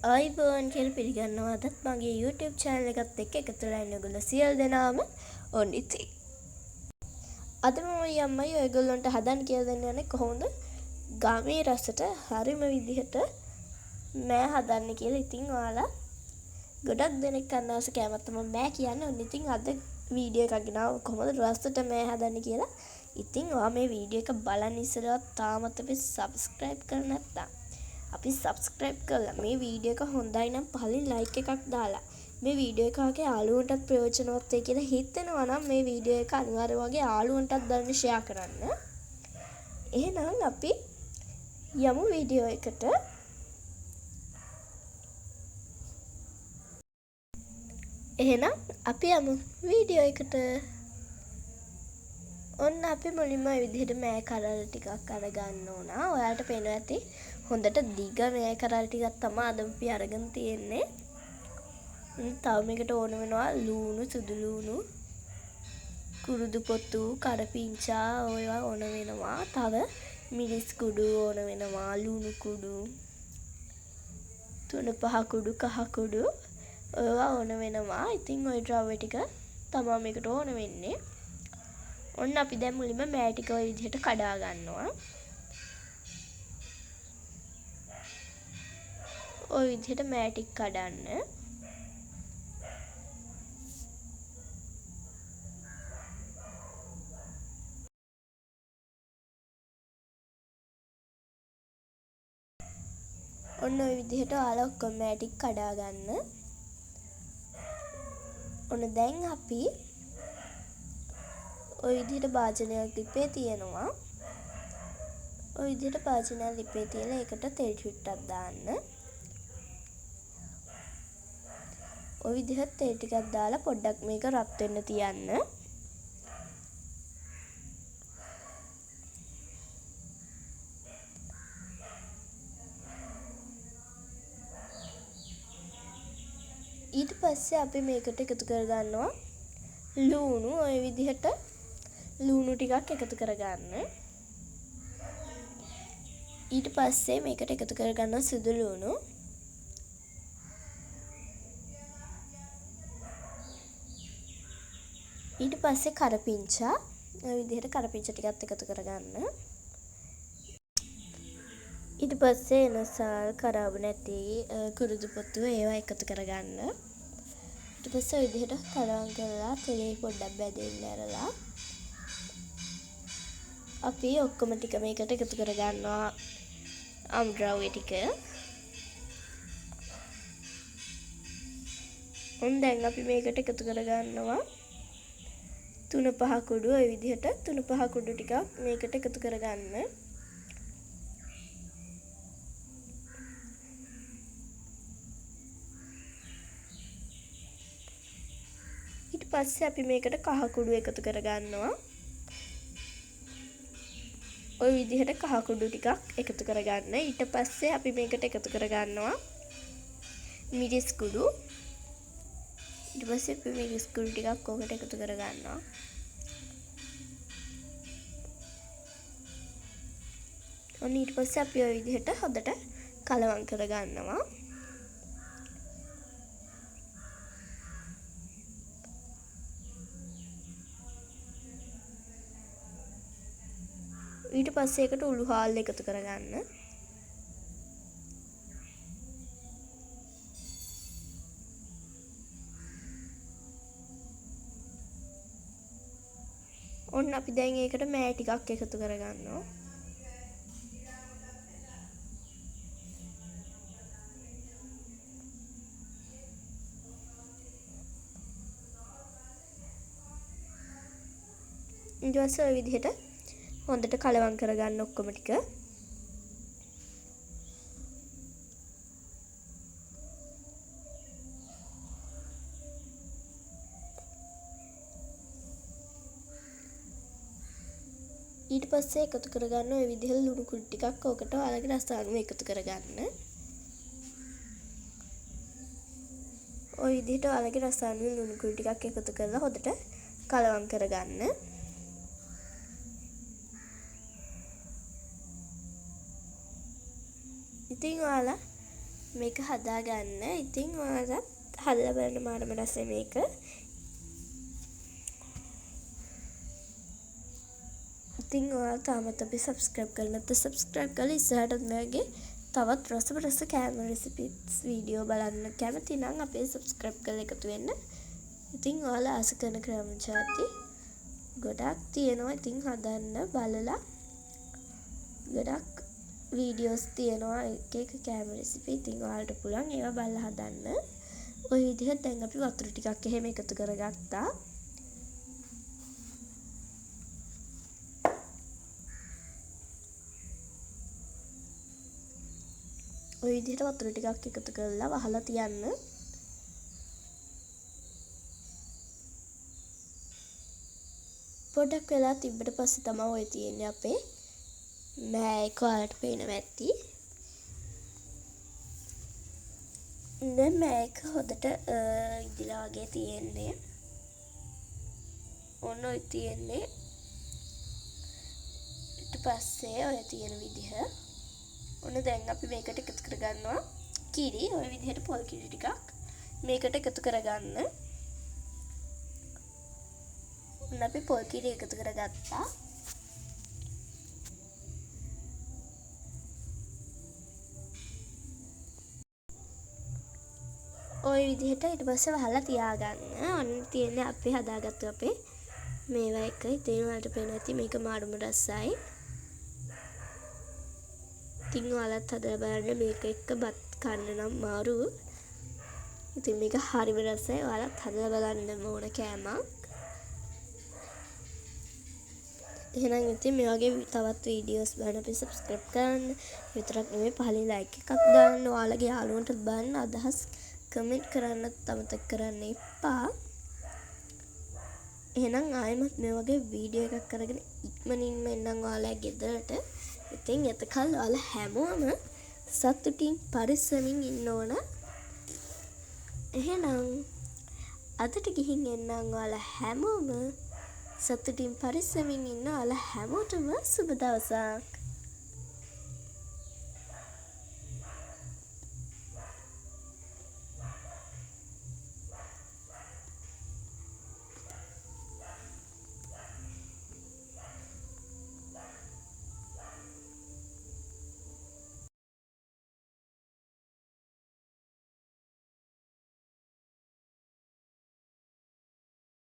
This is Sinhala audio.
ආයිබෝන් කියලා පිළිගන්නවා. අදත් මගේ YouTube channel එකත් එක්ක එකතු වෙලා ඉන්න ඔයගොල්ලෝ සියලු දෙනාම ඔන්න ඉතින්. අද මම යම්මයි ඔයගොල්ලන්ට හදන්න කියලා දෙන්න යන්නේ කොහොමද ගාමේ රසට හරිම විදිහට මෑ හදන්න කියලා. ඉතින් ඔයාලා ගොඩක් දෙනෙක් කන්න ආස කෑමක් තමයි මෑ කියන්නේ. ඔන්න ඉතින් අද වීඩියෝ එකක් ගෙනාව කොහොමද රසට මෑ හදන්න කියලා. ඉතින් ඔයා මේ වීඩියෝ එක බලන්න ඉස්සෙල්ලා තාමත් අපි subscribe කරලා නැත්නම් අපි subscribe කරලා මේ වීඩියෝ එක හොඳයි නම් පහලින් like එකක් දාලා මේ වීඩියෝ එක ආගේ යාළුවන්ටත් ප්‍රයෝජනවත් වෙයි කියලා හිතෙනවා නම් මේ වීඩියෝ එක අනිවාර්යයෙන් වගේ යාළුවන්ටත් දාන්න share කරන්න. එහෙනම් අපි යමු වීඩියෝ එකට. එහෙනම් අපි යමු වීඩියෝ එකට. ඔන්න අපි මුලින්ම මේ විදිහට මෑ කරල් ටිකක් අරගන්න ඕන. ඔයාලට පේනවා ඇති හොඳට දිග මෑ කරල් ටිකක් තමයි අද අපි අරගෙන තියෙන්නේ. තව මේකට ඕන වෙනවා ලූණු, සුදු ලූණු, කුරුදු පොතු, කරපිංචා ඔයවා ඕන වෙනවා. තව මිරිස් කුඩු ඕන වෙනවා, ලුණු කුඩු, තුන පහ කුඩු, කහ කුඩු ඔයවා ඕන වෙනවා. ඉතින් ওই ද්‍රව්‍ය ටික තමයි මේකට ඕන වෙන්නේ. ඔන්න අපි දැන් මුලින්ම මෑ ටික ඔය විදිහට කඩා ගන්නවා. ඔය විදිහට මෑ ටික කඩන්න. ඔන්න ඔය විදිහට ඔයාලා ඔක්කොම මෑ ටික කඩා ගන්න. ඔන්න දැන් අපි ඔය විදිහට භාජනයක් ලිපේ තියෙනවා. ඔය විදිහට භාජනයක් ලිපේ තියලා ඒකට තෙල් චුට්ටක් දාන්න. ඔය විදිහට තෙල් ටිකක් දාලා පොඩ්ඩක් මේක රත් වෙන්න තියන්න. ඊට පස්සේ අපි මේකට එකතු කරගන්නවා ලූණු. ඔය විදිහට ලූණු ටිකක් එකතු කරගන්න. ඊට පස්සේ මේකට එකතු කරගන්නවා සුදු ලූණු. ඊට පස්සේ කරපිංචා. ඔය විදිහට කරපිංචා ටිකත් එකතු කරගන්න. ඊට පස්සේ එනසල්, කරාබු නැති, කුරුදු පොතු ඒවා එකතු කරගන්න. ඊට පස්සේ ඔය විදිහට කලවම් කරලා තෙලේ පොඩ්ඩක් බැදෙන්න ඇරලා අපි ඔක්කොම ටික මේකට එකතු කරගන්නවා අමුද්‍රව්‍ය ටික. දැන් අපි මේකට එකතු කරගන්නවා තුන පහ කුඩු. ඔය විදිහට තුන පහ කුඩු ටිකක් මේකට එකතු කරගන්න. ඊට පස්සේ අපි මේකට කහ කුඩු එකතු කරගන්නවා. ඔය විදිහට කහ කුඩු ටිකක් එකතු කරගන්න. ඊට පස්සේ අපි මේකට එකතු කරගන්නවා මිරිස් කුඩු. ඊට පස්සේ අපි මිරිස් කුඩු ටිකක් ඔකට එකතු කරගන්නවා. ඔන්න ඊට පස්සේ අපි ඔය විදිහට හොඳට කලවම් කරගන්නවා. ඊට පස්සේ ඒකට උළු හාල් එකතු කරගන්න. ඔන්න අපි දැන් ඒකට මෑ ටිකක් එකතු කරගන්නවා. ඊට පස්සේ ඔය විදිහට හොඳට කලවම් කරගන්න ඔක්කොම ටික. ඊට පස්සේ එකතු කරගන්න ඔය විදිහට ලුණු කුඩු ටිකක් ඔකට ඔයාලගේ රස අනුව එකතු කරගන්න. ඔය විදිහට ඔයාලගේ රස අනුව ලුණු කුඩු ටිකක් එකතු කරලා හොඳට කලවම් කරගන්න. ඉතින් ඔයාලා මේක හදාගන්න. ඉතින් ඔයාලත් හදලා බලන්න මාරම රසයි මේක. ඉතින් ඔයාලා තාමත් අපි subscribe කරලා නැත්නම් subscribe කරලා ඉස්සරහට මේගේ තවත් රස කෑම recipes වීඩියෝ බලන්න කැමති නම් අපේ subscribe කරලා එකතු වෙන්න. ඉතින් ඔයාලා ආස කරන ක්‍රම જાති ගොඩක් තියෙනවා. ඉතින් හදන්න බලලා ගොඩක් වීඩියෝස් තියෙනවා එක කෑම රෙසිපි. ඉතින් ඔයාලට පුළුවන් ඒවා බලලා හදන්න. ওই විදිහට දැන් අපි වතුර ටිකක් එහෙම එකතු කරගත්තා. ওই විදිහට වතුර ටිකක් එකතු කරලා වහලා තියන්න. පොඩක් වෙලා තිබ්බට පස්සේ තමයි ඔය තියෙන්නේ අපේ මෑයක. ඔයාලට පේනවා ඇති. දැන් මෑයක හොදට ඉදිලා වගේ තියෙන්නේ. ඔන්න ඔය තියෙන්නේ. ඊට පස්සේ ඔය තියෙන විදිහ. ඔන්න දැන් අපි මේකට එකතු කරගන්නවා කිරි. ඔය විදිහට පොල් කිරි ටිකක් මේකට එකතු කරගන්න. ඔන්න අපි පොල් කිරි එකතු කරගත්තා. ඔය විදිහට ඊට පස්සේ වහලා තියාගන්න. ඔන්න තියෙන්නේ අපි හදාගත්තු අපේ මේවා එක. ඉතින් වලට පේනවා ඇති මේක මාරුම රසයි. ඉතින් ඔයාලත් හදලා බලන්න. මේක එක්ක බත් කන්න නම් මාරු. ඉතින් මේක හරිම රසයි. ඔයාලත් හදලා බලන්න ඕන කෑමක්. එහෙනම් ඉතින් මේ වගේ තවත් වීඩියෝස් බලන්න අපි subscribe කරන්න. විතරක් නෙමෙයි පහලින් like එකක් දාන්න. ඔයාලගේ යාළුවන්ට බලන්න අදහස් කමෙන්ට් කරන්නත් අමතක කරන්න එපා. එහෙනම් ආයෙමත් මේ වගේ වීඩියෝ එකක් කරගෙන ඉක්මනින්ම එන්නම් ඔයාලා ගෙදරට. ඉතින් එතකල් ඔයාලා හැමෝම සතුටින් පරිස්සමින් ඉන්න ඕන. එහෙනම් අදට ගිහින් එන්නම් ඔයාලා හැමෝම සතුටින් පරිස්සමින් ඉන්න. ඔයාලා හැමෝටම සුබ දවසක්.